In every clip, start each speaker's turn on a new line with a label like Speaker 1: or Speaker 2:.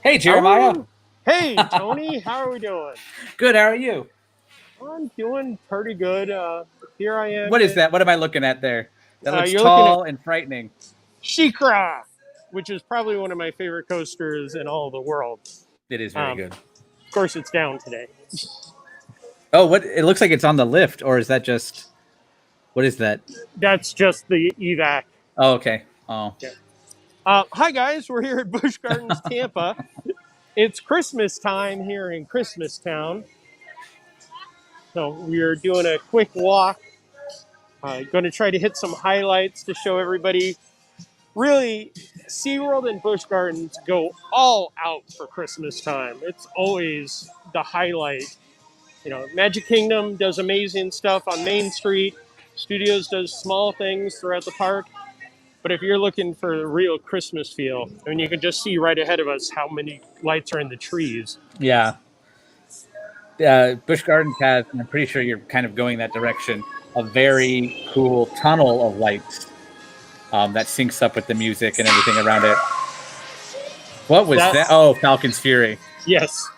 Speaker 1: Hey, Jeremiah.
Speaker 2: Hey, Tony. How are we doing?
Speaker 1: Good. How are you?
Speaker 2: I'm doing pretty good. Here I am.
Speaker 1: What is that? What am I looking at there? That looks
Speaker 2: You're looking at
Speaker 1: tall and frightening.
Speaker 2: Shikra, which is probably one of my favorite coasters in all the world.
Speaker 1: It is very good.
Speaker 2: Of course, it's down today.
Speaker 1: Oh, what? It looks like it's on the lift, or is that just? What is that?
Speaker 2: That's just the evac.
Speaker 1: Oh, okay. Oh.
Speaker 2: Okay. Hi, guys. We're here at Busch Gardens Tampa. It's Christmas time here in Christmastown. So we are doing a quick walk. Going to try to hit some highlights to show everybody. Really, SeaWorld and Busch Gardens go all out for Christmas time. It's always the highlight. You know, Magic Kingdom does amazing stuff on Main Street. Studios does small things throughout the park. But if you're looking for the real Christmas feel, I mean, you can just see right ahead of us how many lights are in the trees.
Speaker 1: Yeah. Busch Gardens has, and I'm pretty sure you're kind of going that direction, a very cool tunnel of lights that syncs up with the music and everything around it. What was that? Oh, Falcon's Fury.
Speaker 2: Yes.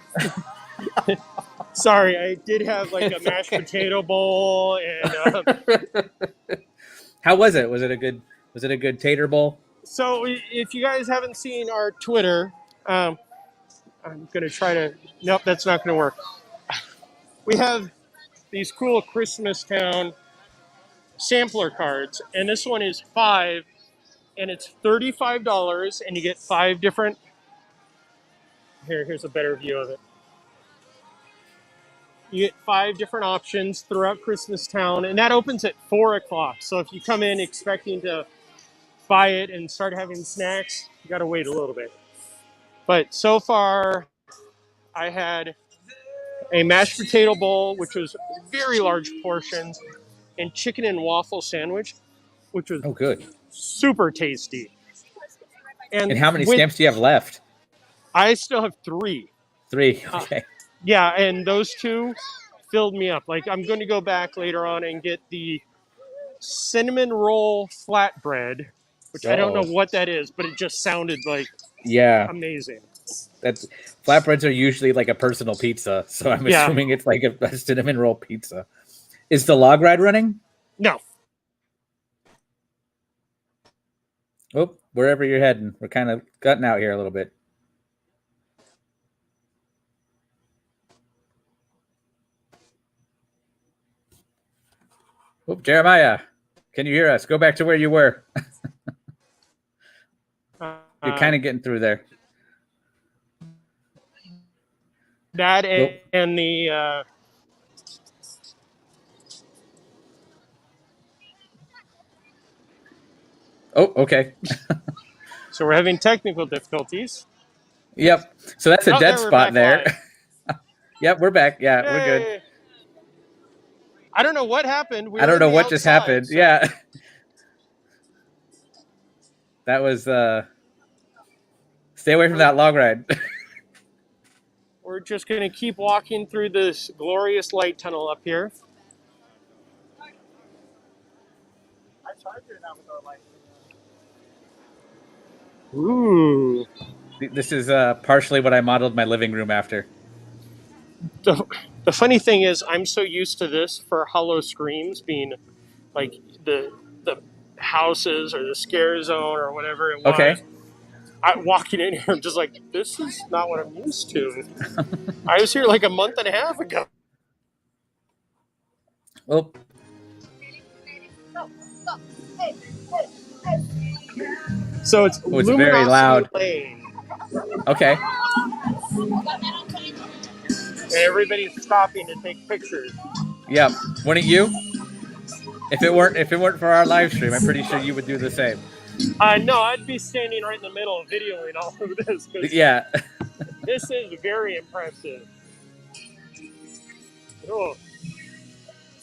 Speaker 2: Sorry, I did have like a mashed potato bowl and.
Speaker 1: How was it? Was it a good tater bowl?
Speaker 2: So, if you guys haven't seen our Twitter, I'm gonna try to. Nope, that's not gonna work. We have these cool Christmastown sampler cards, and this one is 5, and it's $35, and you get 5 different. Here's a better view of it. You get 5 different options throughout Christmastown, and that opens at 4 o'clock. So if you come in expecting to buy it and start having snacks, you got to wait a little bit. But so far, I had a mashed potato bowl, which was very large portions, and chicken and waffle sandwich, which was
Speaker 1: good,
Speaker 2: super tasty.
Speaker 1: And how many stamps do you have left?
Speaker 2: I still have 3.
Speaker 1: 3, okay.
Speaker 2: Yeah, and those 2 filled me up. Like, I'm going to go back later on and get the cinnamon roll flatbread, which I don't know what that is, but it just sounded like amazing.
Speaker 1: Flatbreads are usually like a personal pizza, so I'm assuming it's like a cinnamon roll pizza. Is the log ride running?
Speaker 2: No.
Speaker 1: Oh, wherever you're heading, we're kind of cutting out here a little bit. Oh, Jeremiah, can you hear us? Go back to where you were. You're kind of getting through there.
Speaker 2: That and the
Speaker 1: Oh, okay.
Speaker 2: So we're having technical difficulties.
Speaker 1: Yep. So that's a dead spot there. Yep, we're back. Yeah, we're good.
Speaker 2: I don't know what happened.
Speaker 1: I don't know what just happened. So. Yeah. That was stay away from that log ride.
Speaker 2: We're just going to keep walking through this glorious light tunnel up here. I tried doing that with our light. Ooh.
Speaker 1: This is partially what I modeled my living room after.
Speaker 2: The funny thing is, I'm so used to this for Hollow Screams being like the houses or the scare zone or whatever it was.
Speaker 1: Okay.
Speaker 2: Walking in here, I'm just like, this is not what I'm used to. I was here like a month and a half ago.
Speaker 1: Well.
Speaker 2: So it's
Speaker 1: very loud.
Speaker 2: Lane.
Speaker 1: Okay.
Speaker 2: And everybody's stopping to take pictures.
Speaker 1: Yep. Wouldn't you? If it weren't for our live stream, I'm pretty sure you would do the same.
Speaker 2: No, I'd be standing right in the middle videoing all of this.
Speaker 1: Yeah.
Speaker 2: This is very impressive. Oh.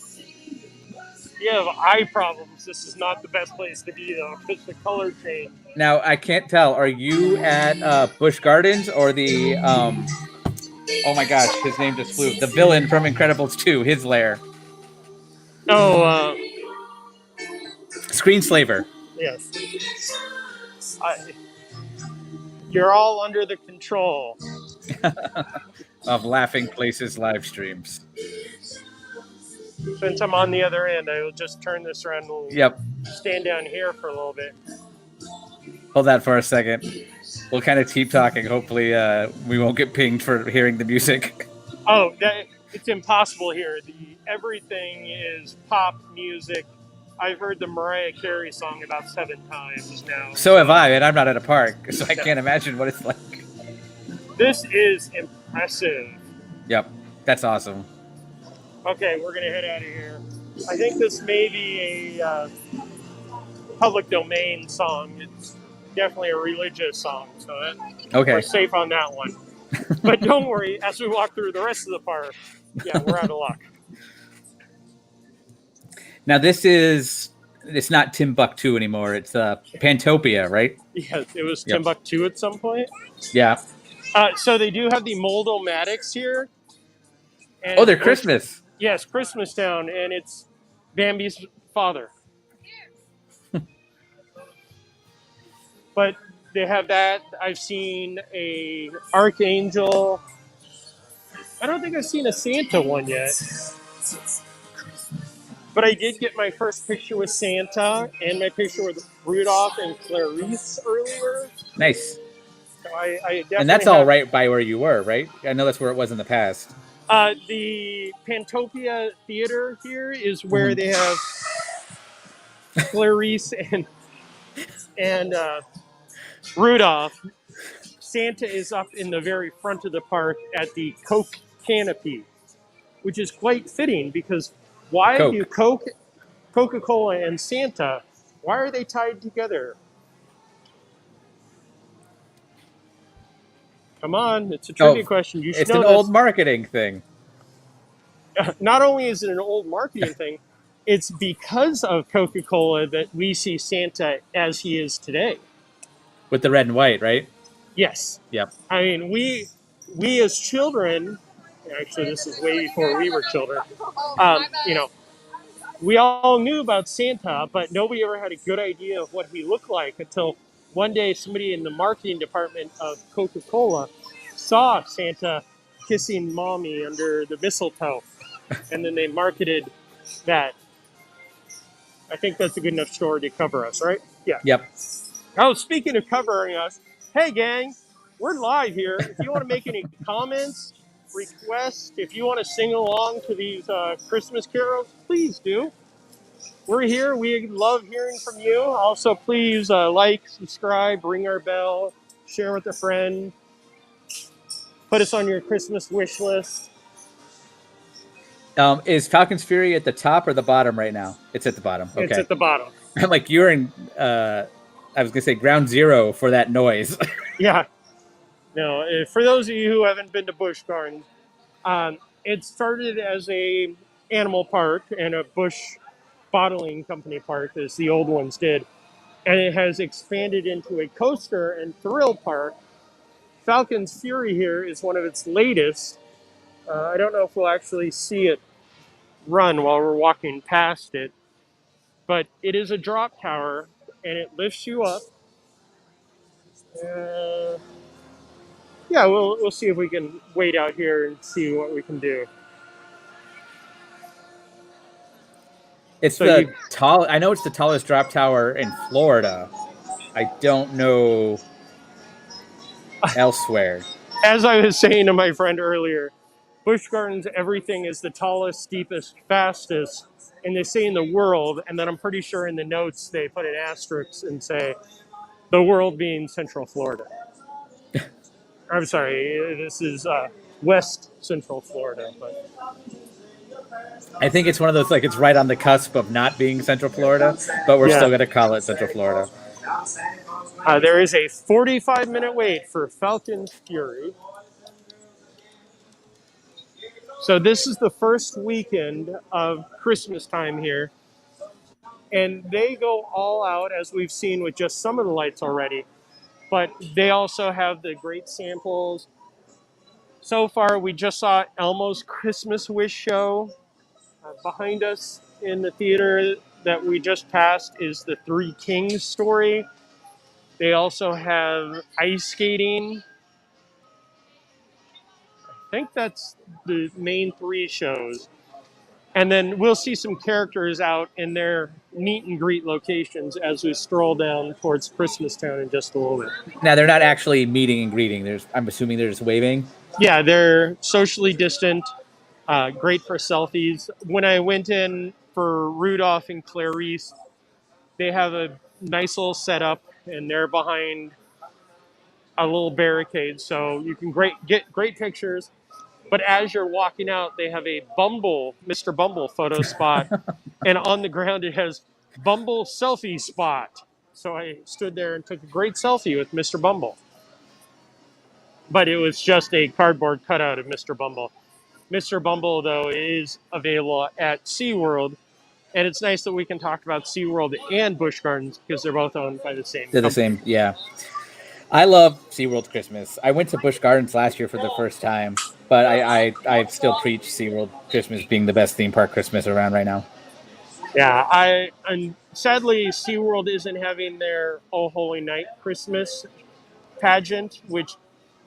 Speaker 2: If you have eye problems, this is not the best place to be, though, because the color change.
Speaker 1: Now, I can't tell. Are you at Busch Gardens or the, oh my gosh, his name just flew. The villain from Incredibles 2, his lair.
Speaker 2: Oh,
Speaker 1: Screenslaver.
Speaker 2: Yes. You're all under the control.
Speaker 1: Of Laughing Places live streams.
Speaker 2: Since I'm on the other end, I will just turn this around and we'll
Speaker 1: Yep.
Speaker 2: stand down here for a little bit.
Speaker 1: Hold that for a second. We'll kind of keep talking. Hopefully, we won't get pinged for hearing the music.
Speaker 2: Oh, it's impossible here. Everything is pop music. I've heard the Mariah Carey song about 7 times now.
Speaker 1: So have I, and I'm not at a park, so I can't imagine what it's like.
Speaker 2: This is impressive.
Speaker 1: Yep, that's awesome.
Speaker 2: Okay, we're going to head out of here. I think this may be a public domain song. It's definitely a religious song, so we're safe on that one. But don't worry, as we walk through the rest of the park, yeah, we're out of luck.
Speaker 1: Now it's not Timbuktu anymore. It's Pantopia, right?
Speaker 2: Yeah, it was Timbuktu at some point.
Speaker 1: Yeah.
Speaker 2: So they do have the Moldomatics here.
Speaker 1: And they're Christmas.
Speaker 2: Yes, Christmastown, and it's Bambi's father. But they have that. I've seen a Archangel. I don't think I've seen a Santa one yet. But I did get my first picture with Santa and my picture with Rudolph and Clarice earlier.
Speaker 1: Nice.
Speaker 2: So I definitely
Speaker 1: and that's all right by where you were, right? I know that's where it was in the past.
Speaker 2: The Pantopia Theater here is where they have Clarice and Rudolph. Santa is up in the very front of the park at the Coke canopy, which is quite fitting because why do Coca-Cola and Santa, why are they tied together? Come on, it's a trivia question. You should
Speaker 1: it's
Speaker 2: know
Speaker 1: an old marketing thing.
Speaker 2: Not only is it an old marketing thing, it's because of Coca-Cola that we see Santa as he is today.
Speaker 1: With the red and white, right?
Speaker 2: Yes.
Speaker 1: Yep.
Speaker 2: I mean, we as children, actually this is way before we were children, we all knew about Santa, but nobody ever had a good idea of what he looked like until one day somebody in the marketing department of Coca-Cola saw Santa kissing mommy under the mistletoe, and then they marketed that. I think that's a good enough story to cover us, right? Yeah.
Speaker 1: Yep.
Speaker 2: Oh, speaking of covering us, hey gang, we're live here. If you want to make any comments, requests, if you want to sing along to these Christmas carols, please do. We're here. We love hearing from you. Also, please like, subscribe, ring our bell, share with a friend, put us on your Christmas wish list.
Speaker 1: Is Falcon's Fury at the top or the bottom right now? It's at the bottom. Okay.
Speaker 2: It's at the bottom.
Speaker 1: I'm like, you're in, I was going to say ground zero for that noise.
Speaker 2: Yeah. No, for those of you who haven't been to Busch Gardens, it started as a animal park and a Busch bottling company park, as the old ones did. And it has expanded into a coaster and thrill park. Falcon's Fury here is one of its latest. I don't know if we'll actually see it run while we're walking past it, but it is a drop tower and it lifts you up. Yeah, we'll see if we can wait out here and see what we can do.
Speaker 1: It's I know it's the tallest drop tower in Florida. I don't know elsewhere.
Speaker 2: As I was saying to my friend earlier, Busch Gardens, everything is the tallest, steepest, fastest, and they say in the world, and then I'm pretty sure in the notes they put an asterisk and say, the world being Central Florida. I'm sorry, this is West Central Florida. But
Speaker 1: I think it's one of those, like, it's right on the cusp of not being Central Florida, but we're still going to call it Central Florida.
Speaker 2: There is a 45-minute wait for Falcon's Fury. So this is the first weekend of Christmas time here. And they go all out, as we've seen with just some of the lights already. But they also have the great samples. So far, we just saw Elmo's Christmas Wish show. Behind us in the theater that we just passed is the Three Kings story. They also have ice skating. I think that's the main three shows. And then we'll see some characters out in their meet and greet locations as we stroll down towards Christmastown in just a little bit.
Speaker 1: Now they're not actually meeting and greeting. I'm assuming they're just waving.
Speaker 2: Yeah, they're socially distant, great for selfies. When I went in for Rudolph and Clarice, they have a nice little setup, and they're behind a little barricade, so you can get great pictures. But as you're walking out, they have a Mr. Bumble photo spot, and on the ground it has Bumble selfie spot. So I stood there and took a great selfie with Mr. Bumble. But it was just a cardboard cutout of Mr. Bumble. Mr. Bumble, though, is available at SeaWorld, and it's nice that we can talk about SeaWorld and Busch Gardens because they're both owned by the same
Speaker 1: They're
Speaker 2: company.
Speaker 1: the same, yeah. I love SeaWorld Christmas. I went to Busch Gardens last year for the first time, but I still preach SeaWorld Christmas being the best theme park Christmas around right now.
Speaker 2: Yeah, and sadly SeaWorld isn't having their Oh Holy Night Christmas pageant, which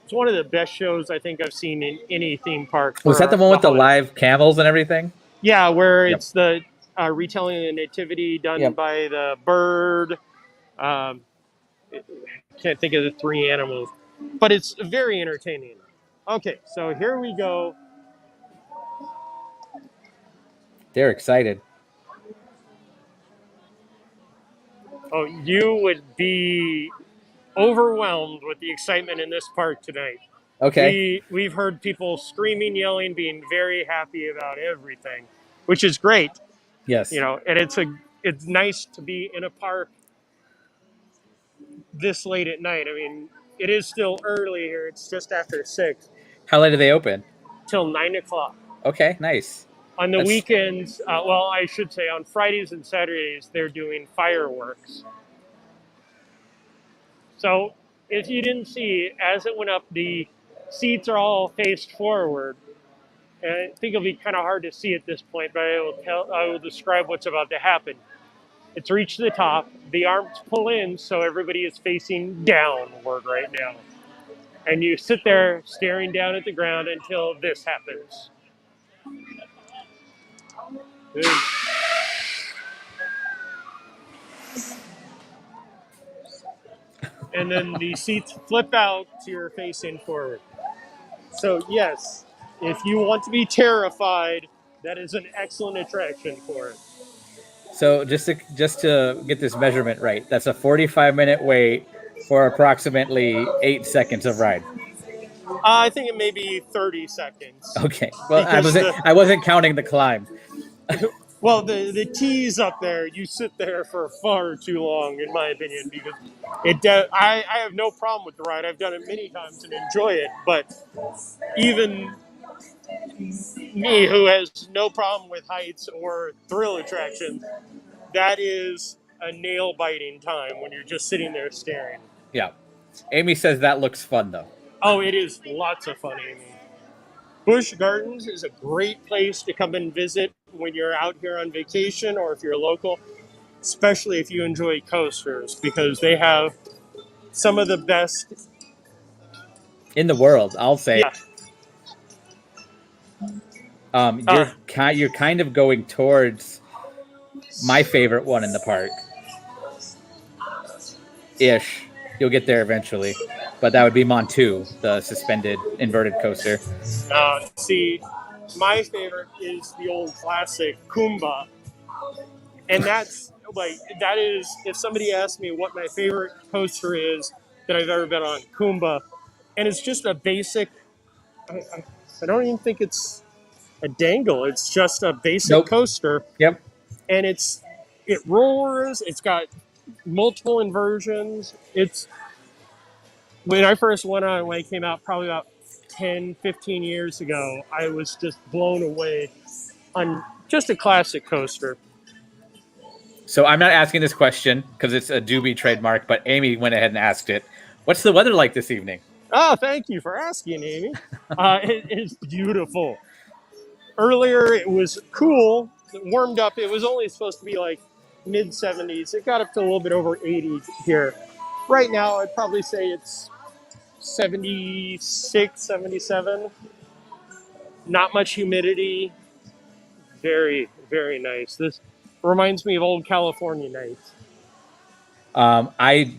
Speaker 2: is one of the best shows I think I've seen in any theme park.
Speaker 1: Was that the one with the live camels and everything?
Speaker 2: Yeah, where
Speaker 1: Yep.
Speaker 2: it's the retelling of the nativity done
Speaker 1: Yep.
Speaker 2: by the bird. Can't think of the three animals, but it's very entertaining. Okay, so here we go.
Speaker 1: They're excited.
Speaker 2: Oh, you would be overwhelmed with the excitement in this park tonight.
Speaker 1: Okay.
Speaker 2: We've heard people screaming, yelling, being very happy about everything, which is great.
Speaker 1: Yes.
Speaker 2: You know, and it's nice to be in a park this late at night. I mean, it is still early here. It's just after 6
Speaker 1: How late do they open?
Speaker 2: till 9 o'clock.
Speaker 1: Okay, nice.
Speaker 2: On the weekends, well, I should say on Fridays and Saturdays, they're doing fireworks. So if you didn't see, as it went up, the seats are all faced forward. And I think it'll be kind of hard to see at this point, but I will describe what's about to happen. It's reached the top. The arms pull in, so everybody is facing downward right now. And you sit there staring down at the ground until this happens. And then the seats flip out so you're facing forward. So yes, if you want to be terrified, that is an excellent attraction for it.
Speaker 1: So just to get this measurement right, that's a 45-minute wait for approximately 8 seconds of ride.
Speaker 2: I think it may be 30 seconds.
Speaker 1: Okay. Well, I wasn't counting the climb.
Speaker 2: Well, the tees up there, you sit there for far too long, in my opinion, because I have no problem with the ride. I've done it many times and enjoy it, but even me, who has no problem with heights or thrill attractions, that is a nail-biting time when you're just sitting there staring.
Speaker 1: Yeah. Amy says that looks fun, though.
Speaker 2: Oh, it is lots of fun, Amy. Busch Gardens is a great place to come and visit when you're out here on vacation or if you're local, especially if you enjoy coasters, because they have some of the best
Speaker 1: in the world, I'll say.
Speaker 2: Yeah.
Speaker 1: You're kind of going towards my favorite one in the park. Ish. You'll get there eventually. But that would be Montu, the suspended inverted coaster.
Speaker 2: See, my favorite is the old classic Kumba. And that is, if somebody asked me what my favorite coaster is that I've ever been on, Kumba. And it's just a basic, I don't even think it's a dangle. It's just a basic coaster.
Speaker 1: Yep.
Speaker 2: And it roars. It's got multiple inversions. When I first went on, when it came out probably about 10, 15 years ago, I was just blown away on just a classic coaster.
Speaker 1: So I'm not asking this question because it's a Doobie trademark, but Amy went ahead and asked it. What's the weather like this evening?
Speaker 2: Oh, thank you for asking, Amy. It is beautiful. Earlier, it was cool. It warmed up. It was only supposed to be like mid-70s. It got up to a little bit over 80 here. Right now, I'd probably say it's 76, 77. Not much humidity. Very, very nice. This reminds me of old California nights.
Speaker 1: I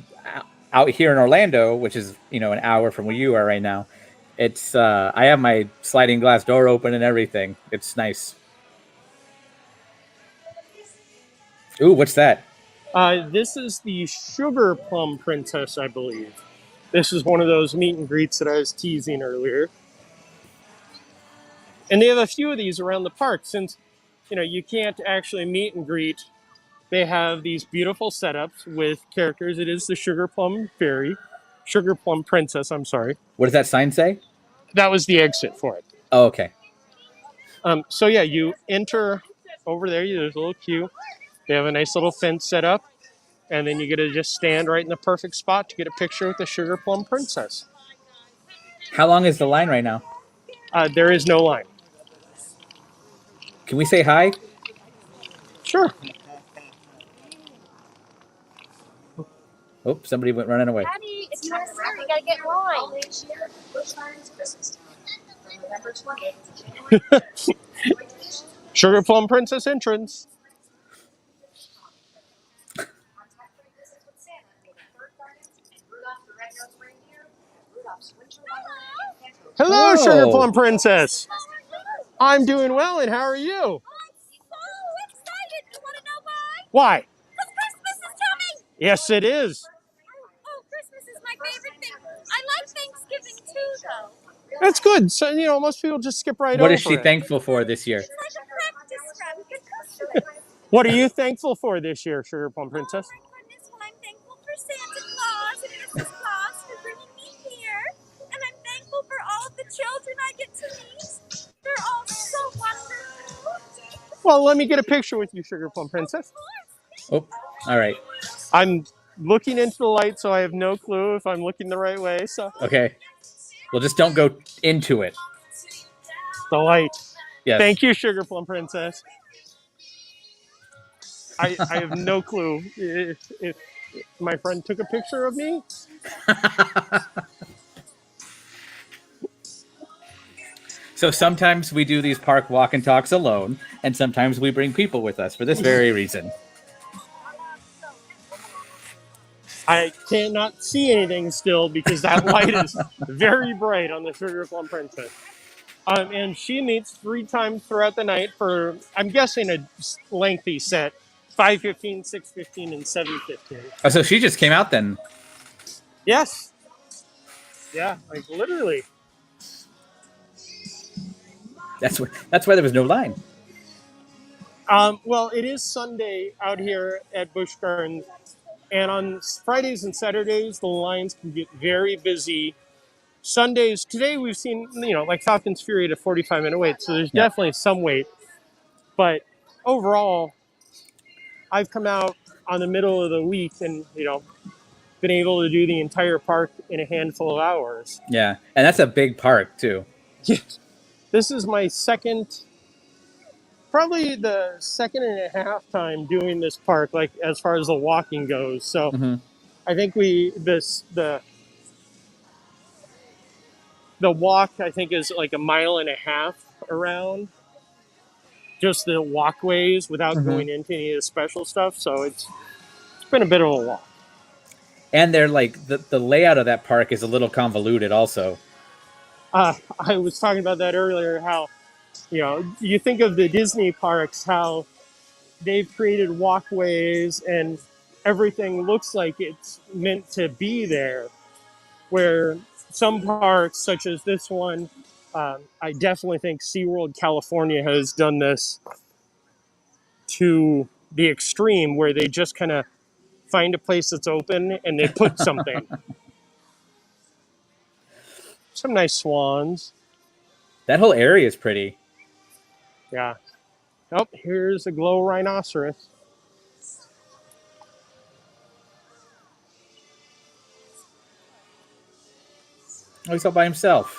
Speaker 1: out here in Orlando, which is an hour from where you are right now. It's I have my sliding glass door open and everything. It's nice. Ooh, what's that?
Speaker 2: This is the Sugar Plum Princess, I believe. This is one of those meet and greets that I was teasing earlier. And they have a few of these around the park since, you can't actually meet and greet. They have these beautiful setups with characters. It is the Sugar Plum Fairy, Sugar Plum Princess, I'm sorry.
Speaker 1: What does that sign say?
Speaker 2: That was the exit for it.
Speaker 1: Oh, okay.
Speaker 2: So yeah, you enter over there. There's a little queue. They have a nice little fence set up. And then you get to just stand right in the perfect spot to get a picture with the Sugar Plum Princess.
Speaker 1: How long is the line right now?
Speaker 2: There is no line.
Speaker 1: Can we say hi?
Speaker 2: Sure.
Speaker 1: Oh, somebody went running away.
Speaker 3: Daddy, it's time to hurry. You gotta get in line. Busch Gardens Christmastown from November 20th to January.
Speaker 2: Sugar Plum Princess entrance. Hello, Sugar
Speaker 1: Whoa.
Speaker 2: Plum Princess. I'm doing well, and how are you?
Speaker 3: Oh, I'm so excited. You want to know why?
Speaker 2: Why?
Speaker 3: Because Christmas is coming.
Speaker 2: Yes, it is.
Speaker 3: Oh, Christmas is my favorite thing. I like Thanksgiving too, though.
Speaker 2: That's good. So, most people just skip right
Speaker 1: What
Speaker 2: over
Speaker 1: is she
Speaker 2: it.
Speaker 1: thankful for this year?
Speaker 3: It's like a practice run for Christmas.
Speaker 2: What are you thankful for this year, Sugar Plum Princess?
Speaker 3: Oh my goodness, well, I'm thankful for Santa Claus and Mrs. Claus for bringing me here. And I'm thankful for all of the children I get to meet. They're all so wonderful.
Speaker 2: Well, let me get a picture with you, Sugar Plum Princess.
Speaker 1: Oh, all right.
Speaker 2: I'm looking into the light, so I have no clue if I'm looking the right way. So
Speaker 1: Okay. Well, just don't go into it.
Speaker 2: the light.
Speaker 1: Yes.
Speaker 2: Thank you, Sugar Plum Princess. I have no clue if my friend took a picture of me.
Speaker 1: So sometimes we do these park walk and talks alone, and sometimes we bring people with us for this very reason.
Speaker 2: I cannot see anything still because that light is very bright on the Sugar Plum Princess. And she meets 3 times throughout the night for, I'm guessing, a lengthy set. 5:15, 6:15, and 7:15.
Speaker 1: Oh, so she just came out then.
Speaker 2: Yes. Yeah, like literally.
Speaker 1: That's why there was no line.
Speaker 2: Well, it is Sunday out here at Busch Gardens, and on Fridays and Saturdays, the lines can get very busy. Sundays, today we've seen, like Falcon's Fury at a 45-minute wait, so there's definitely some wait. But overall, I've come out on the middle of the week and, been able to do the entire park in a handful of hours.
Speaker 1: Yeah, and that's a big park too.
Speaker 2: Yes. This is my probably the second and a half time doing this park, like as far as the walking goes. So I think the walk, I think, is like 1.5 miles around just the walkways without going into any of the special stuff. So it's been a bit of a walk.
Speaker 1: And they're like the layout of that park is a little convoluted also.
Speaker 2: I was talking about that earlier, how, you think of the Disney parks, how they've created walkways and everything looks like it's meant to be there. Where some parks, such as this one, I definitely think SeaWorld California has done this to the extreme, where they just kind of find a place that's open and they put something. Some nice swans.
Speaker 1: That whole area is pretty.
Speaker 2: Yeah. Oh, here's a glow rhinoceros.
Speaker 1: Oh, he's all by himself.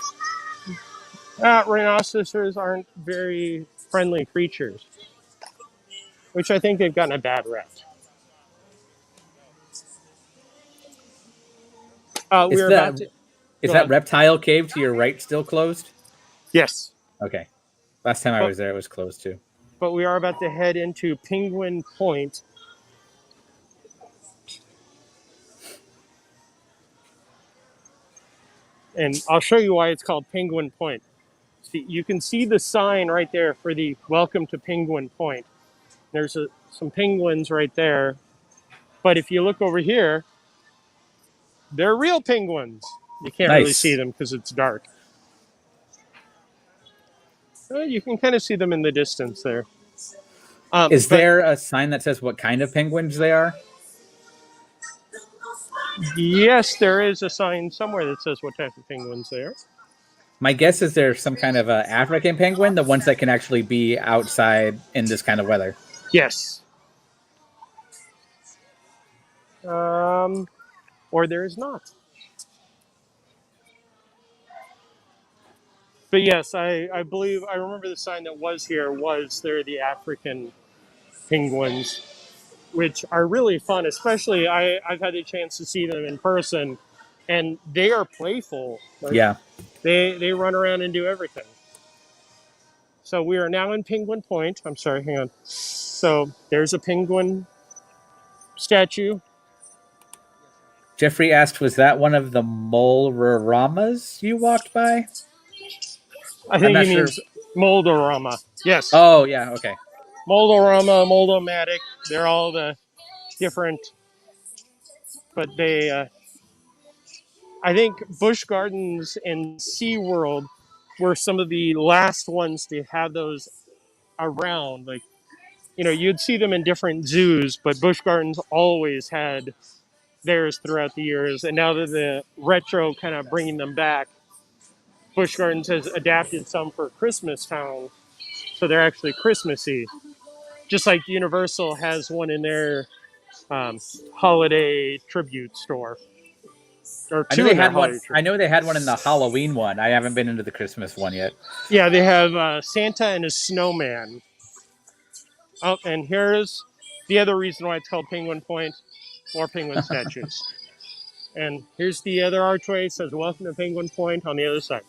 Speaker 2: Rhinoceroses aren't very friendly creatures, which I think they've gotten a bad rep. We
Speaker 1: Is
Speaker 2: are
Speaker 1: that
Speaker 2: about to.
Speaker 1: is
Speaker 2: Go
Speaker 1: that
Speaker 2: ahead.
Speaker 1: reptile cave to your right still closed?
Speaker 2: Yes,
Speaker 1: Okay. Last time I
Speaker 2: but
Speaker 1: was there, it was closed too.
Speaker 2: but we are about to head into Penguin Point. And I'll show you why it's called Penguin Point. See, you can see the sign right there for the Welcome to Penguin Point. There's some penguins right there. But if you look over here, they're real penguins. You can't really see
Speaker 1: Nice.
Speaker 2: them because it's dark. You can kind of see them in the distance there.
Speaker 1: Is
Speaker 2: But
Speaker 1: there a sign that says what kind of penguins they are?
Speaker 2: yes, there is a sign somewhere that says what type of penguins they are.
Speaker 1: My guess is there's some kind of African penguin, the ones that can actually be outside in this kind of weather.
Speaker 2: Yes. Or there is not. But yes, I believe I remember the sign that was here was they're the African penguins, which are really fun. Especially I've had the chance to see them in person, and they are playful. Like
Speaker 1: Yeah.
Speaker 2: they run around and do everything. So we are now in Penguin Point. I'm sorry, hang on. So there's a penguin statue.
Speaker 1: Jeffrey asked, was that one of the Molramas you walked by?
Speaker 2: I
Speaker 1: I'm
Speaker 2: think
Speaker 1: not
Speaker 2: he
Speaker 1: sure.
Speaker 2: means Moldorama. Yes,
Speaker 1: Oh, yeah. Okay.
Speaker 2: Moldorama, Moldomatic. They're all the different, but they. I think Busch Gardens and SeaWorld were some of the last ones to have those around. Like, you'd see them in different zoos, but Busch Gardens always had theirs throughout the years. And now that the retro kind of bringing them back, Busch Gardens has adapted some for Christmastown, so they're actually Christmassy. Just like Universal has one in their holiday tribute store, or
Speaker 1: I know
Speaker 2: two
Speaker 1: they
Speaker 2: in their
Speaker 1: had one.
Speaker 2: holiday
Speaker 1: I
Speaker 2: tribute.
Speaker 1: know they had one in the Halloween one. I haven't been into the Christmas one yet.
Speaker 2: Yeah, they have Santa and a snowman. Oh, and here's the other reason why it's called Penguin Point, more penguin statues. And here's the other archway. It says "Welcome to Penguin Point" on the other side.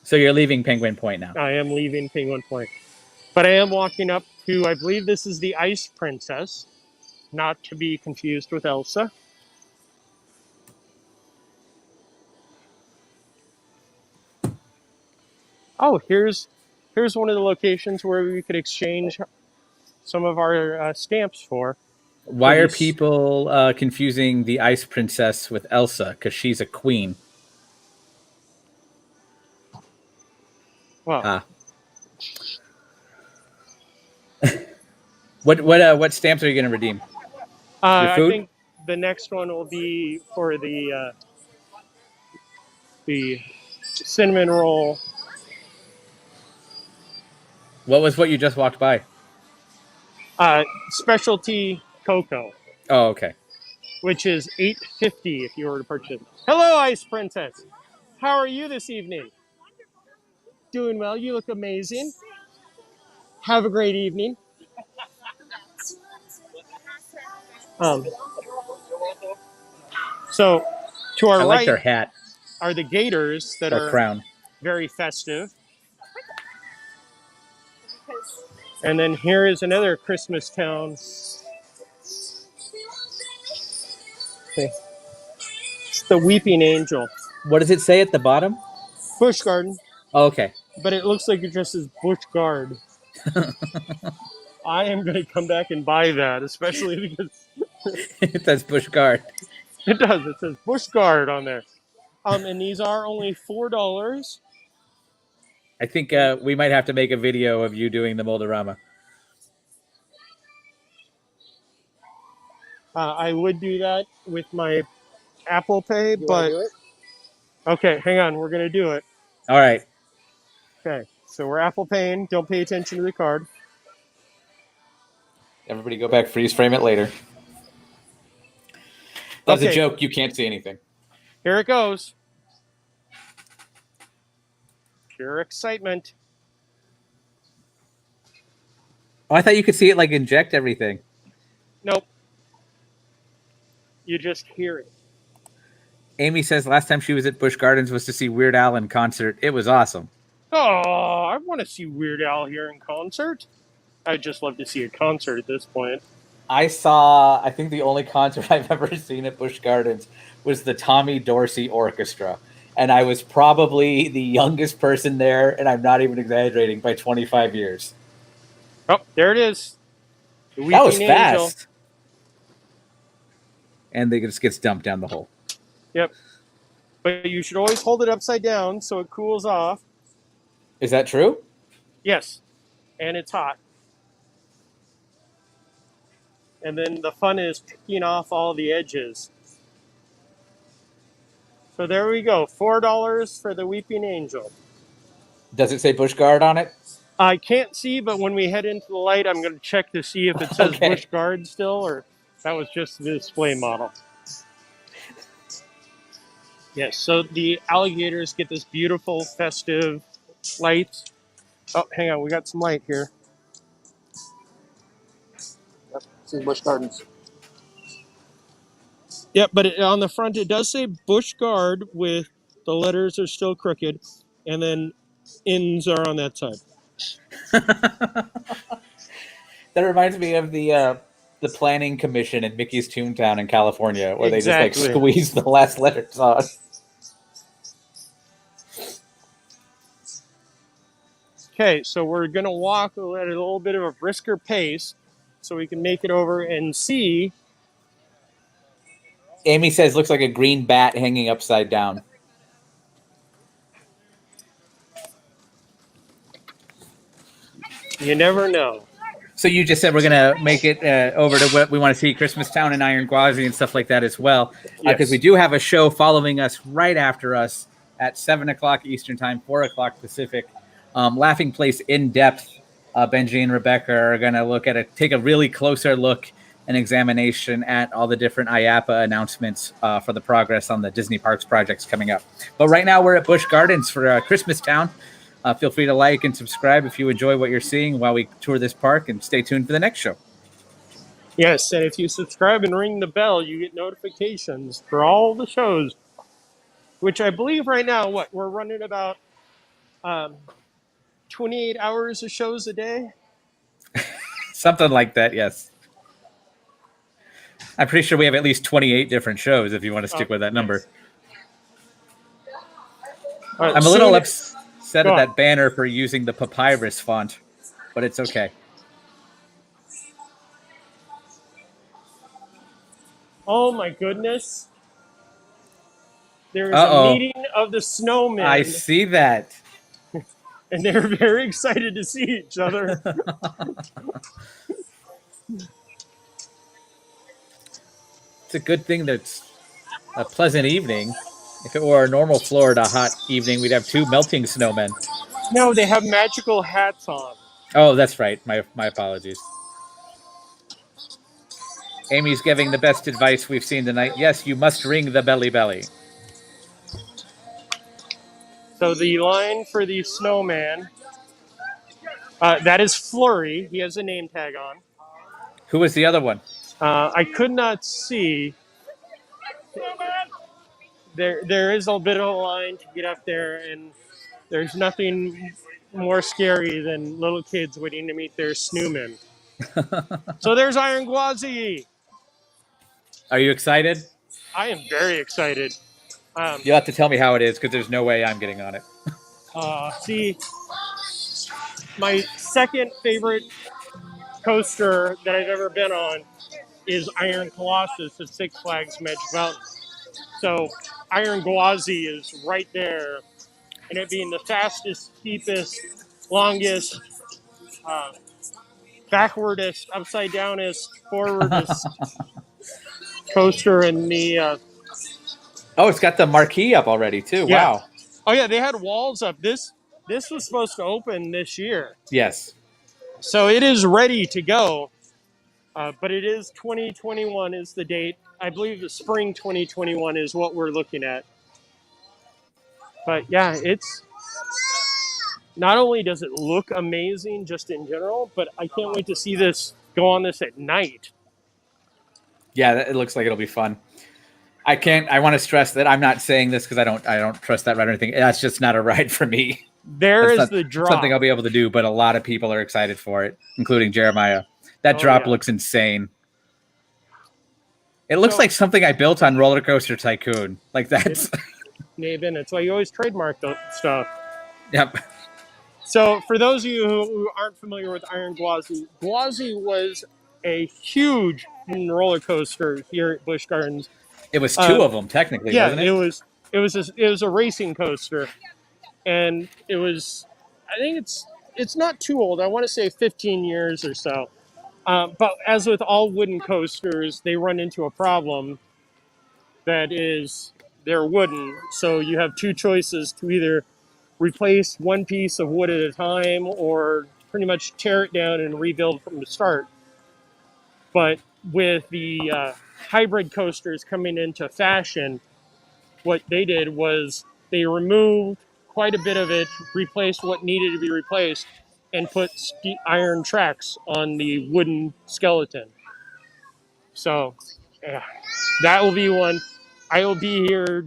Speaker 1: So you're leaving Penguin Point now.
Speaker 2: I am leaving Penguin Point, but I am walking up to. I believe this is the Ice Princess, not to be confused with Elsa. Oh, here's one of the locations where we could exchange some of our stamps for
Speaker 1: Why are
Speaker 2: these.
Speaker 1: people confusing the Ice Princess with Elsa? Because she's a queen.
Speaker 2: Well,
Speaker 1: Ah. What stamps are you going to redeem? Your
Speaker 2: I
Speaker 1: food?
Speaker 2: think the next one will be for the cinnamon roll.
Speaker 1: What was what you just walked by?
Speaker 2: Specialty cocoa,
Speaker 1: Oh, okay.
Speaker 2: which is $8.50 if you were to purchase. Hello, Ice Princess. How are you this evening? Doing well. You look amazing. Have a great evening. Um, so, to
Speaker 1: I
Speaker 2: our
Speaker 1: like
Speaker 2: right
Speaker 1: their hat
Speaker 2: are the gators that
Speaker 1: or
Speaker 2: are
Speaker 1: crown.
Speaker 2: very festive. And then here is another Christmastown. It's the Weeping Angel.
Speaker 1: What does it say at the bottom?
Speaker 2: Busch Garden,
Speaker 1: Oh, okay.
Speaker 2: but it looks like it just says Busch Guard. I am going to come back and buy that, especially because
Speaker 1: It says Busch Guard.
Speaker 2: it does. It says Busch Guard on there. And these are only $4.
Speaker 1: I think we might have to make a video of you doing the Moldorama.
Speaker 2: I would do that with my Apple Pay, but okay, hang on. We're going to do it.
Speaker 1: All right.
Speaker 2: Okay, so we're Apple Paying. Don't pay attention to the card.
Speaker 1: Everybody go back, freeze frame it later. That was a
Speaker 2: Okay,
Speaker 1: joke. You can't see anything.
Speaker 2: here it goes. Pure excitement.
Speaker 1: Oh, I thought you could see it like inject everything.
Speaker 2: Nope. You just hear it.
Speaker 1: Amy says last time she was at Busch Gardens was to see Weird Al in concert. It was awesome.
Speaker 2: Oh, I want to see Weird Al here in concert. I'd just love to see a concert at this point.
Speaker 1: I think the only concert I've ever seen at Busch Gardens was the Tommy Dorsey Orchestra. And I was probably the youngest person there, and I'm not even exaggerating, by 25 years.
Speaker 2: Oh, there it is.
Speaker 1: That was fast. And it just gets dumped down the hole.
Speaker 2: Yep. But you should always hold it upside down so it cools off.
Speaker 1: Is that true?
Speaker 2: Yes. And it's hot. And then the fun is picking off all the edges. So there we go. $4 for the Weeping Angel.
Speaker 1: Does it say Busch Guard on it?
Speaker 2: I can't see, but when we head into the light, I'm going to check to see if it says
Speaker 1: Okay.
Speaker 2: Busch Guard still, or that was just the display model. Yes, so the alligators get this beautiful festive light. Oh, hang on, we got some light here. Yep, this is Busch Gardens. Yep, but on the front it does say Busch Guard with the letters are still crooked, and then ends are on that side.
Speaker 1: That reminds me of the planning commission in Mickey's Toontown in California, where they just like squeeze the last letters on.
Speaker 2: Okay, so we're gonna walk at a little bit of a brisker pace, so we can make it over and see.
Speaker 1: Amy says looks like a green bat hanging upside down.
Speaker 2: You never know.
Speaker 1: So you just said we're going to make it over to what we want to see, Christmastown and Iron Gwazi and stuff like that as well. Because we do have a show following us right after us at 7 o'clock Eastern time, 4 o'clock Pacific. Laughing Place In Depth. Benji and Rebecca are going to take a really closer look and examination at all the different IAPA announcements for the progress on the Disney Parks projects coming up. But right now we're at Busch Gardens for Christmastown. Feel free to like and subscribe if you enjoy what you're seeing while we tour this park, and stay tuned for the next show.
Speaker 2: Yes, and if you subscribe and ring the bell, you get notifications for all the shows, which I believe right now, we're running about 28 hours of shows a day?
Speaker 1: Something like that, yes. I'm pretty sure we have at least 28 different shows if you want to stick with that number.
Speaker 2: Right,
Speaker 1: I'm a little upset at that banner for using the papyrus font, but it's okay.
Speaker 2: Oh my goodness. There is a meeting of the snowmen.
Speaker 1: I see that.
Speaker 2: And they're very excited to see each other.
Speaker 1: It's a good thing that's a pleasant evening. If it were a normal Florida hot evening, we'd have two melting snowmen.
Speaker 2: No, they have magical hats on.
Speaker 1: Oh, that's right. My apologies. Amy's giving the best advice we've seen tonight. Yes, you must ring the belly belly.
Speaker 2: So the line for the snowman, that is Flurry. He has a name tag on.
Speaker 1: Who was the other one?
Speaker 2: I could not see. There is a bit of a line to get up there, and there's nothing more scary than little kids waiting to meet their snowmen. So there's Iron Gwazi.
Speaker 1: Are you excited?
Speaker 2: I am very excited.
Speaker 1: You'll have to tell me how it is, because there's no way I'm getting on it.
Speaker 2: See, my second favorite coaster that I've ever been on is Iron Colossus at Six Flags Magic Mountain. So Iron Gwazi is right there, and it being the fastest, steepest, longest, backwardest, upside downest, forwardest coaster in the.
Speaker 1: Oh, it's got the marquee up already too.
Speaker 2: Yeah.
Speaker 1: Wow.
Speaker 2: Oh yeah, they had walls up. This was supposed to open this year.
Speaker 1: Yes.
Speaker 2: So it is ready to go, but it is 2021 is the date. I believe the spring 2021 is what we're looking at. But yeah, it's not only does it look amazing just in general, but I can't wait to see this go on this at night.
Speaker 1: Yeah, it looks like it'll be fun. I want to stress that I'm not saying this because I don't trust that ride or anything. That's just not a ride for me.
Speaker 2: There
Speaker 1: That's
Speaker 2: is
Speaker 1: not
Speaker 2: the drop.
Speaker 1: something I'll be able to do, but a lot of people are excited for it, including Jeremiah. That drop looks insane. It looks like something I built on Roller Coaster Tycoon. Like that's
Speaker 2: Nathan, that's why you always trademark the stuff.
Speaker 1: Yep.
Speaker 2: So for those of you who aren't familiar with Iron Gwazi, Gwazi was a huge roller coaster here at Busch Gardens.
Speaker 1: It was two of them technically, wasn't it?
Speaker 2: It was a racing coaster, and it was. I think it's not too old. I want to say 15 years or so. But as with all wooden coasters, they run into a problem. That is, they're wooden, so you have two choices to either replace one piece of wood at a time or pretty much tear it down and rebuild from the start. But with the hybrid coasters coming into fashion, what they did was they removed quite a bit of it, replaced what needed to be replaced, and put iron tracks on the wooden skeleton. So yeah, that will be one. I will be here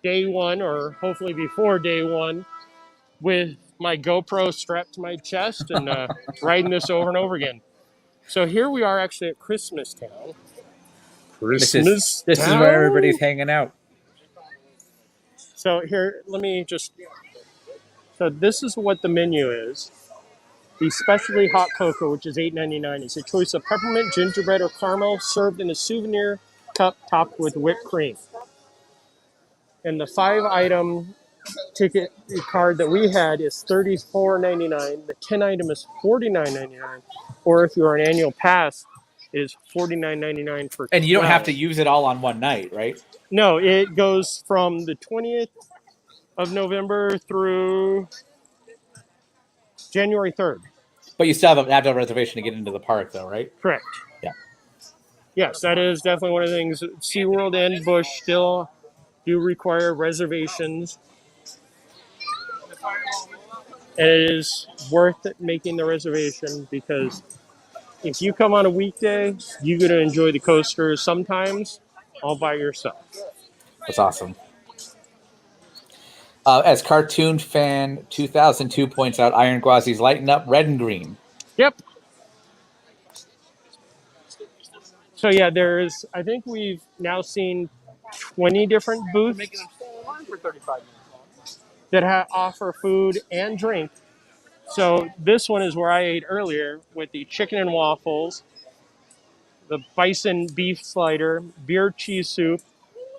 Speaker 2: day one, or hopefully before day one, with my GoPro strapped to my chest and riding this over and over again. So here we are actually at Christmastown.
Speaker 1: This is where everybody's hanging out.
Speaker 2: So here, let me just. So this is what the menu is. The specialty hot cocoa, which is $8.99, is a choice of peppermint, gingerbread, or caramel, served in a souvenir cup topped with whipped cream. And the 5-item ticket card that we had is $34.99. The 10-item is $49.99. Or if you're an annual pass, it is $49.99 for 12.
Speaker 1: And you don't have to use it all on one night, right?
Speaker 2: No, it goes from the 20th of November through January 3rd.
Speaker 1: But you still have a reservation to get into the park, though, right?
Speaker 2: Correct.
Speaker 1: Yeah.
Speaker 2: Yes, that is definitely one of the things. SeaWorld and Busch still do require reservations. And it is worth it making the reservation because if you come on a weekday, you're going to enjoy the coasters sometimes all by yourself.
Speaker 1: That's awesome. As Cartoon Fan 2002 points out, Iron Gwazi's lighting up red and green.
Speaker 2: Yep. So yeah, I think we've now seen 20 different booths that offer food and drink. So this one is where I ate earlier with the chicken and waffles, the bison beef slider, beer cheese soup,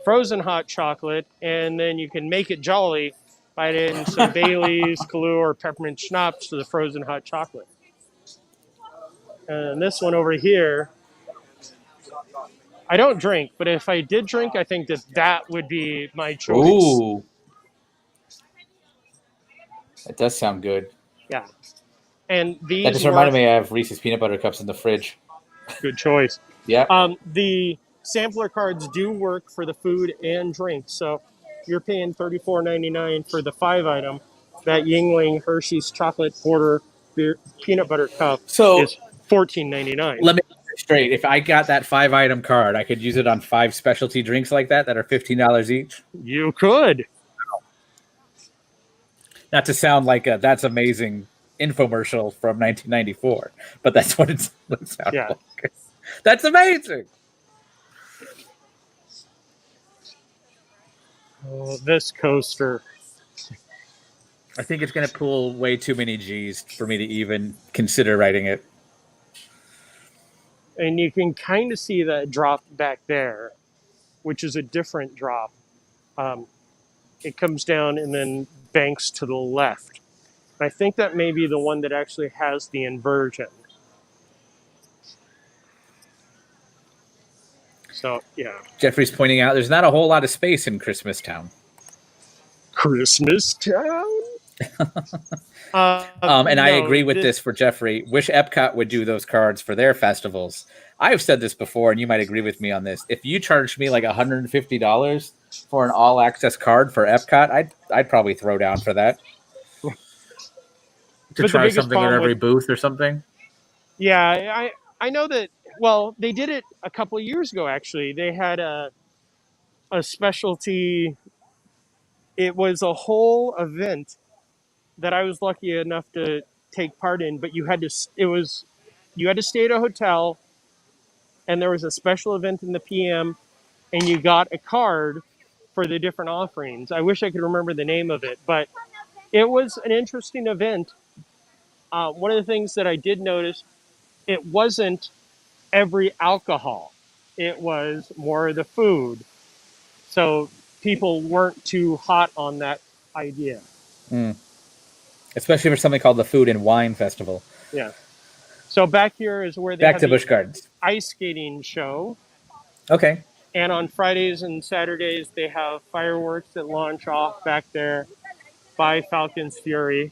Speaker 2: frozen hot chocolate, and then you can make it jolly by adding some Bailey's, Kahlua, or peppermint schnapps to the frozen hot chocolate. And this one over here, I don't drink, but if I did drink, I think that would be my choice.
Speaker 1: Ooh. That does sound good.
Speaker 2: Yeah. And these
Speaker 1: that just reminded me I have Reese's peanut butter cups in the fridge.
Speaker 2: Good choice.
Speaker 1: Yeah.
Speaker 2: The sampler cards do work for the food and drink. So you're paying $34.99 for the 5-item. That Yingling Hershey's chocolate porter beer, peanut butter cup is $14.99.
Speaker 1: Let me get it straight. If I got that 5-item card, I could use it on 5 specialty drinks like that are $15 each.
Speaker 2: You could.
Speaker 1: Not to sound like a That's Amazing infomercial from 1994, but that's what it sounds like. That's amazing.
Speaker 2: Oh, this coaster.
Speaker 1: I think it's going to pull way too many G's for me to even consider writing it.
Speaker 2: And you can kind of see that drop back there, which is a different drop. It comes down and then banks to the left. I think that may be the one that actually has the inversion. So, yeah.
Speaker 1: Jeffrey's pointing out there's not a whole lot of space in Christmastown.
Speaker 2: Christmastown?
Speaker 1: And I agree with this for Jeffrey. Wish Epcot would do those cards for their festivals. I've said this before, and you might agree with me on this. If you charged me like $150 for an all-access card for Epcot, I'd probably throw down for that. To try something at every booth or something?
Speaker 2: Yeah, I know that. Well, they did it a couple of years ago, actually. They had a a specialty. It was a whole event that I was lucky enough to take part in, but you had to stay at a hotel, and there was a special event in the PM, and you got a card for the different offerings. I wish I could remember the name of it, but it was an interesting event. One of the things that I did notice, it wasn't every alcohol. It was more of the food. So people weren't too hot on that idea.
Speaker 1: Mm. Especially for something called the Food and Wine Festival.
Speaker 2: Yeah. So back here is where they
Speaker 1: Back
Speaker 2: have
Speaker 1: to
Speaker 2: the
Speaker 1: Busch Gardens.
Speaker 2: ice skating show.
Speaker 1: Okay.
Speaker 2: And on Fridays and Saturdays, they have fireworks that launch off back there by Falcon's Fury,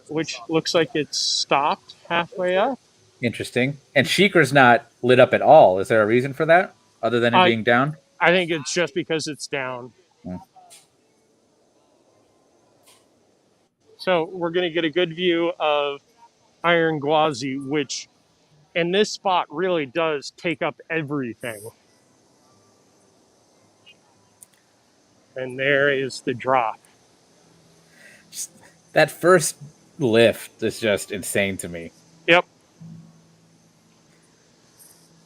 Speaker 2: which looks like it's stopped halfway up.
Speaker 1: Interesting. And Sheikah's not lit up at all. Is there a reason for that, other than it being down?
Speaker 2: I think it's just because it's down.
Speaker 1: Hmm.
Speaker 2: So we're going to get a good view of Iron Gwazi, which, and this spot really does take up everything. And there is the drop.
Speaker 1: That first lift is just insane to me.
Speaker 2: Yep.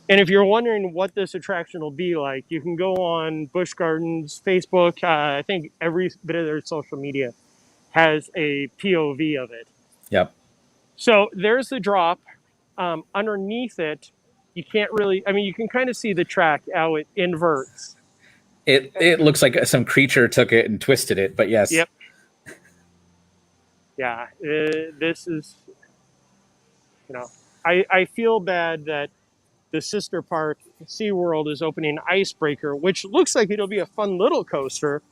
Speaker 2: And if you're wondering what this attraction will be like, you can go on Busch Gardens, Facebook. I think every bit of their social media has a POV of it.
Speaker 1: Yep.
Speaker 2: So there's the drop. Underneath it, you can't really, I mean, you can kind of see the track, how it inverts.
Speaker 1: It looks like some creature took it and twisted it, but yes.
Speaker 2: Yep. Yeah, this is, I feel bad that the sister park, SeaWorld, is opening Icebreaker, which looks like it'll be a fun little coaster.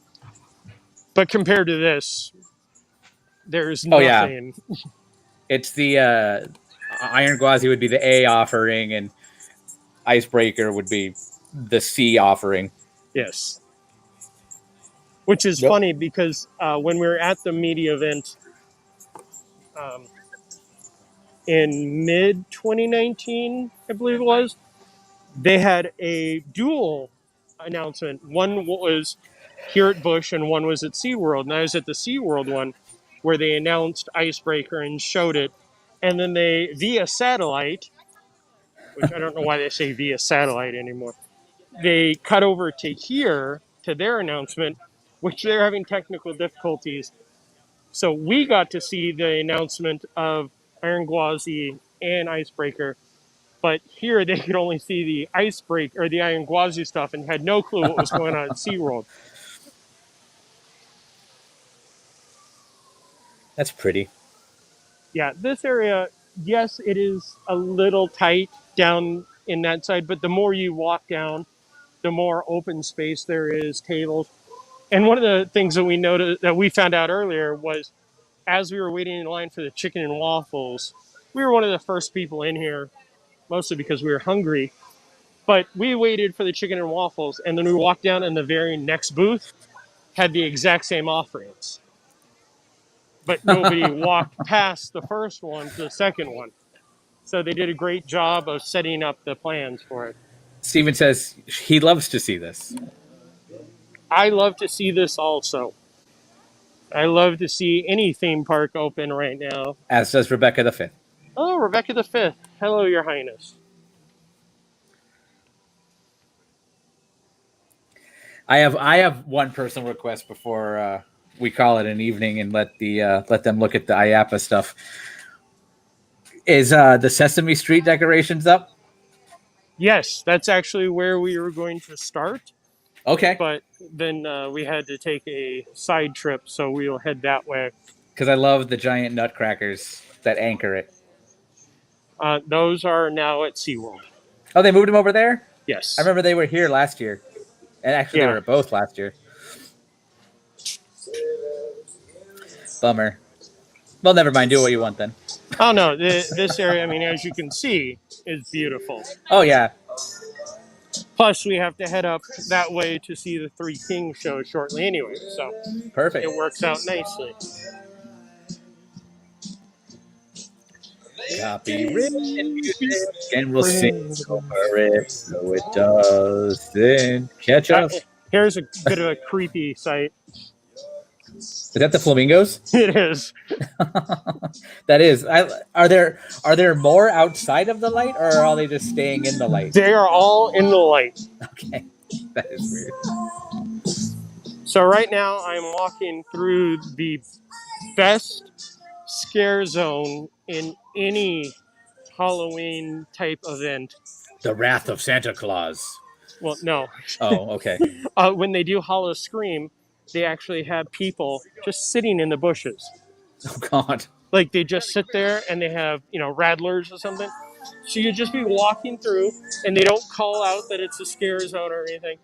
Speaker 2: But compared to this, there's nothing.
Speaker 1: Yeah. It's the Iron Gwazi would be the A offering, and Icebreaker would be the C offering.
Speaker 2: Yes. Which is funny because when we were at the media event in mid-2019, I believe it was, they had a dual announcement. One was here at Busch and one was at SeaWorld. And I was at the SeaWorld one where they announced Icebreaker and showed it. And then they, via satellite, which I don't know why they say via satellite anymore, they cut over to here, to their announcement, which they're having technical difficulties. So we got to see the announcement of Iron Gwazi and Icebreaker, but here they could only see the Icebreaker or the Iron Gwazi stuff and had no clue what was going on at SeaWorld.
Speaker 1: That's pretty.
Speaker 2: Yeah, this area, yes, it is a little tight down in that side, but the more you walk down, the more open space there is, tables. And one of the things that we noticed, that we found out earlier, was as we were waiting in line for the chicken and waffles, we were one of the first people in here, mostly because we were hungry. But we waited for the chicken and waffles, and then we walked down, and the very next booth had the exact same offerings. But nobody walked past the first one to the second one. So they did a great job of setting up the plans for it.
Speaker 1: Steven says he loves to see this.
Speaker 2: I love to see this also. I love to see any theme park open right now.
Speaker 1: As does Rebecca the Fifth.
Speaker 2: Oh, Rebecca the Fifth. Hello, Your Highness.
Speaker 1: I have one personal request before we call it an evening and let them look at the IAPA stuff. Is the Sesame Street decorations up?
Speaker 2: Yes, that's actually where we were going to start.
Speaker 1: Okay.
Speaker 2: But then we had to take a side trip, so we'll head that way.
Speaker 1: Because I love the giant nutcrackers that anchor it.
Speaker 2: Those are now at SeaWorld.
Speaker 1: Oh, they moved them over there?
Speaker 2: Yes.
Speaker 1: I remember they were here last year. And actually, They were both last year. Bummer. Well, never mind. Do what you want then.
Speaker 2: Oh, no. This area, I mean, as you can see, is beautiful.
Speaker 1: Oh, yeah.
Speaker 2: Plus, we have to head up that way to see the Three Kings show shortly anyway. So
Speaker 1: perfect.
Speaker 2: It works out nicely.
Speaker 1: Copywritten music, and we'll sing over it so it doesn't catch us.
Speaker 2: Here's a bit of a creepy sight.
Speaker 1: Is that the flamingos?
Speaker 2: It is.
Speaker 1: That is. Are there more outside of the light, or are they just staying in the light?
Speaker 2: They are all in the light.
Speaker 1: Okay, that is weird.
Speaker 2: So right now I'm walking through the best scare zone in any Halloween type event.
Speaker 1: The Wrath of Santa Claus.
Speaker 2: Well, no.
Speaker 1: Oh, okay.
Speaker 2: When they do Hollow Scream, they actually have people just sitting in the bushes.
Speaker 1: Oh God.
Speaker 2: Like they just sit there and they have, rattlers or something. So you just be walking through and they don't call out that it's a scare zone or anything.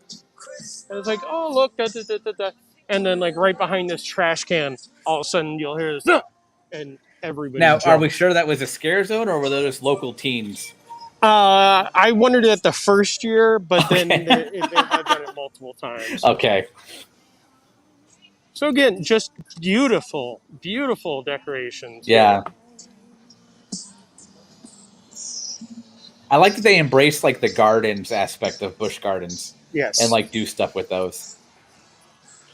Speaker 2: And it's like, oh, look, da, da, da, da, da. And then like right behind this trash can, all of a sudden you'll hear this, and everybody
Speaker 1: Now,
Speaker 2: jumps.
Speaker 1: are we sure that was a scare zone, or were they just local teens?
Speaker 2: I wondered that the first year, but then they have done it multiple times.
Speaker 1: Okay.
Speaker 2: So again, just beautiful, beautiful decorations.
Speaker 1: Yeah. I like that they embrace like the gardens aspect of Busch Gardens.
Speaker 2: Yes.
Speaker 1: And like do stuff with those.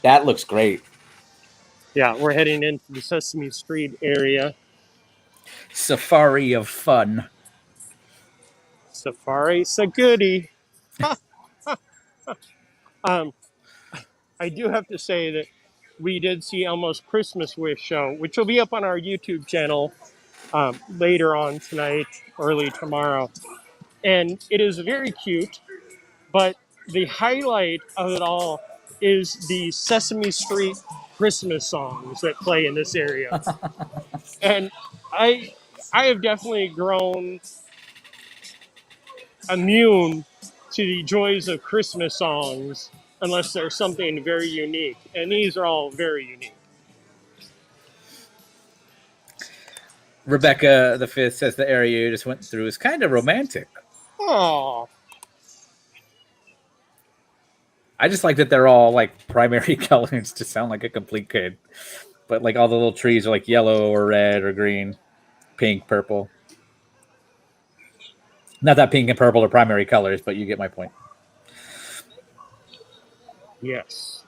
Speaker 1: That looks great.
Speaker 2: Yeah, we're heading into the Sesame Street area.
Speaker 1: Safari of fun.
Speaker 2: Safari Sagudi. I do have to say that we did see Elmo's Christmas Wish show, which will be up on our YouTube channel later on tonight, early tomorrow. And it is very cute, but the highlight of it all is the Sesame Street Christmas songs that play in this area. And I have definitely grown immune to the joys of Christmas songs unless there's something very unique. And these are all very unique.
Speaker 1: Rebecca the Fifth says the area you just went through is kind of romantic.
Speaker 2: Oh,
Speaker 1: I just like that they're all like primary colors to sound like a complete kid. But like all the little trees are like yellow or red or green, pink, purple. Not that pink and purple are primary colors, but you get my point.
Speaker 2: yes.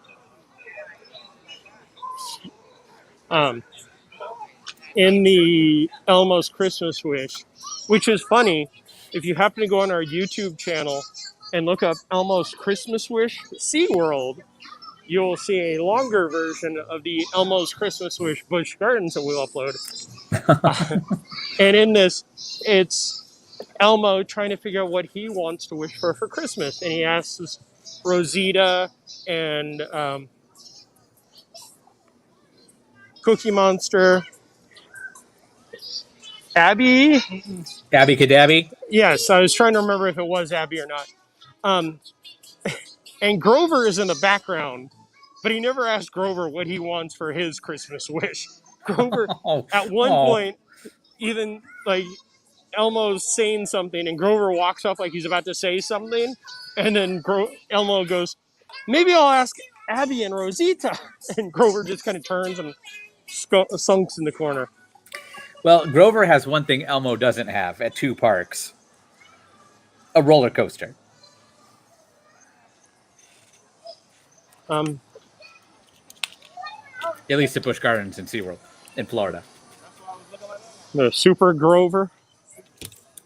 Speaker 2: In the Elmo's Christmas Wish, which is funny, if you happen to go on our YouTube channel and look up Elmo's Christmas Wish SeaWorld, you'll see a longer version of the Elmo's Christmas Wish Busch Gardens that we'll upload. And in this, it's Elmo trying to figure out what he wants to wish for Christmas. And he asks Rosita and Cookie Monster, Abby.
Speaker 1: Abby Cadabby.
Speaker 2: Yes, I was trying to remember if it was Abby or not. And Grover is in the background, but he never asked Grover what he wants for his Christmas wish. Grover, at one point, even like Elmo's saying something, and Grover walks up like he's about to say something, and then Elmo goes, "Maybe I'll ask Abby and Rosita," and Grover just kind of turns and sunks in the corner.
Speaker 1: Well, Grover has one thing Elmo doesn't have at two parks. A roller coaster.
Speaker 2: At
Speaker 1: least at Busch Gardens in SeaWorld in Florida.
Speaker 2: The Super Grover.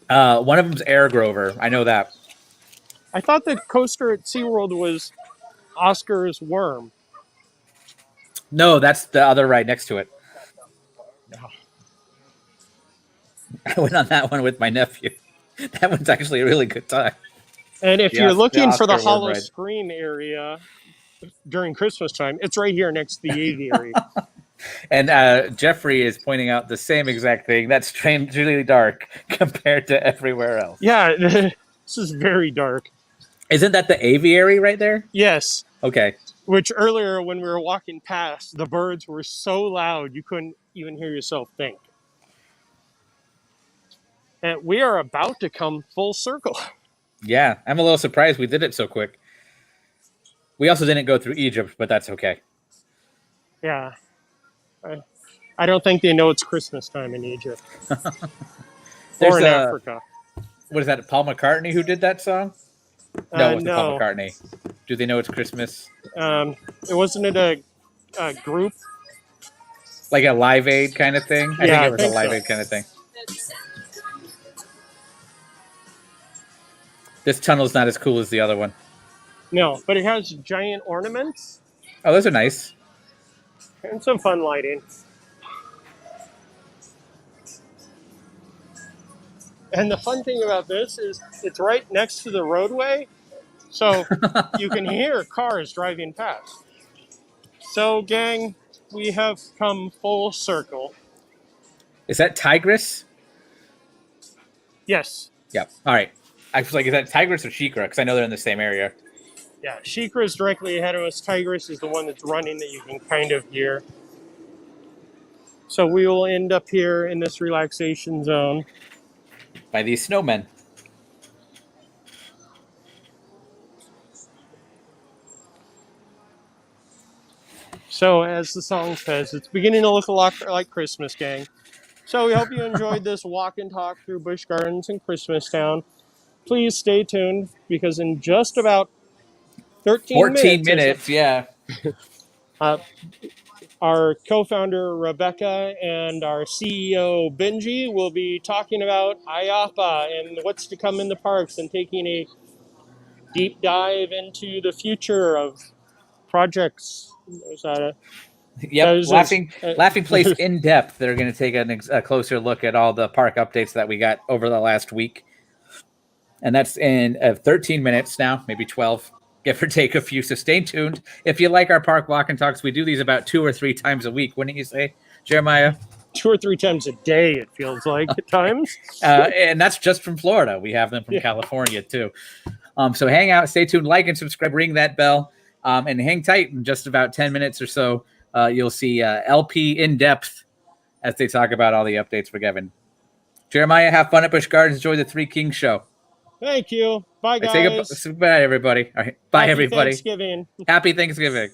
Speaker 1: One of them's Air Grover. I know that.
Speaker 2: I thought the coaster at SeaWorld was Oscar's Worm.
Speaker 1: No, that's the other ride next to it. I went on that one with my nephew. That one's actually a really good time.
Speaker 2: And if you're looking for the Hollow
Speaker 1: ride.
Speaker 2: Scream area during Christmas time, it's right here next to the aviary.
Speaker 1: And Jeffrey is pointing out the same exact thing. That's strangely dark compared to everywhere else.
Speaker 2: Yeah, this is very dark.
Speaker 1: Isn't that the aviary right there?
Speaker 2: Yes.
Speaker 1: Okay.
Speaker 2: Which earlier when we were walking past, the birds were so loud you couldn't even hear yourself think. And we are about to come full circle.
Speaker 1: Yeah, I'm a little surprised we did it so quick. We also didn't go through Egypt, but that's okay.
Speaker 2: Yeah. I don't think they know it's Christmas time in Egypt. or in Africa.
Speaker 1: What is that? Paul McCartney who did that song? No, it wasn't Paul
Speaker 2: No.
Speaker 1: McCartney. Do they know it's Christmas?
Speaker 2: It wasn't it a group?
Speaker 1: Like a Live Aid kind of thing? I think
Speaker 2: Yeah,
Speaker 1: it was a
Speaker 2: I think
Speaker 1: Live
Speaker 2: so.
Speaker 1: Aid kind of thing. This tunnel's not as cool as the other one.
Speaker 2: No, but it has giant ornaments
Speaker 1: Oh, those are nice.
Speaker 2: and some fun lighting. And the fun thing about this is it's right next to the roadway, so you can hear cars driving past. So, gang, we have come full circle.
Speaker 1: Is that Tigris?
Speaker 2: Yes.
Speaker 1: Yep. All right. I was like, is that Tigris or Shikra? Because I know they're in the same area.
Speaker 2: Yeah, Shikra is directly ahead of us. Tigris is the one that's running that you can kind of hear. So we will end up here in this relaxation zone.
Speaker 1: By these snowmen.
Speaker 2: So as the song says, it's beginning to look a lot like Christmas, gang. So we hope you enjoyed this walk and talk through Busch Gardens and Christmastown. Please stay tuned because in just about
Speaker 1: 14
Speaker 2: minutes,
Speaker 1: minutes, yeah.
Speaker 2: Our co-founder Rebecca and our CEO Benji will be talking about IAPA and what's to come in the parks and taking a deep dive into the future of projects. Is that
Speaker 1: Yep, Laughing Place in depth. They're going to take a closer look at all the park updates that we got over the last week. And that's in 13 minutes now, maybe 12. Give or take a few. So stay tuned. If you like our park walk and talks, we do these about 2 or 3 times a week. Wouldn't you say, Jeremiah?
Speaker 2: 2 or 3 times a day, it feels like at times.
Speaker 1: And that's just from Florida. We have them from California too. So hang out, stay tuned, like and subscribe, ring that bell, and hang tight. In just about 10 minutes or so, you'll see LP in depth as they talk about all the updates we're giving. Jeremiah, have fun at Busch Gardens. Enjoy the Three Kings show.
Speaker 2: Thank you. Bye, guys.
Speaker 1: Say goodbye, everybody. All right. Bye,
Speaker 2: Happy
Speaker 1: everybody.
Speaker 2: Thanksgiving.
Speaker 1: Happy Thanksgiving.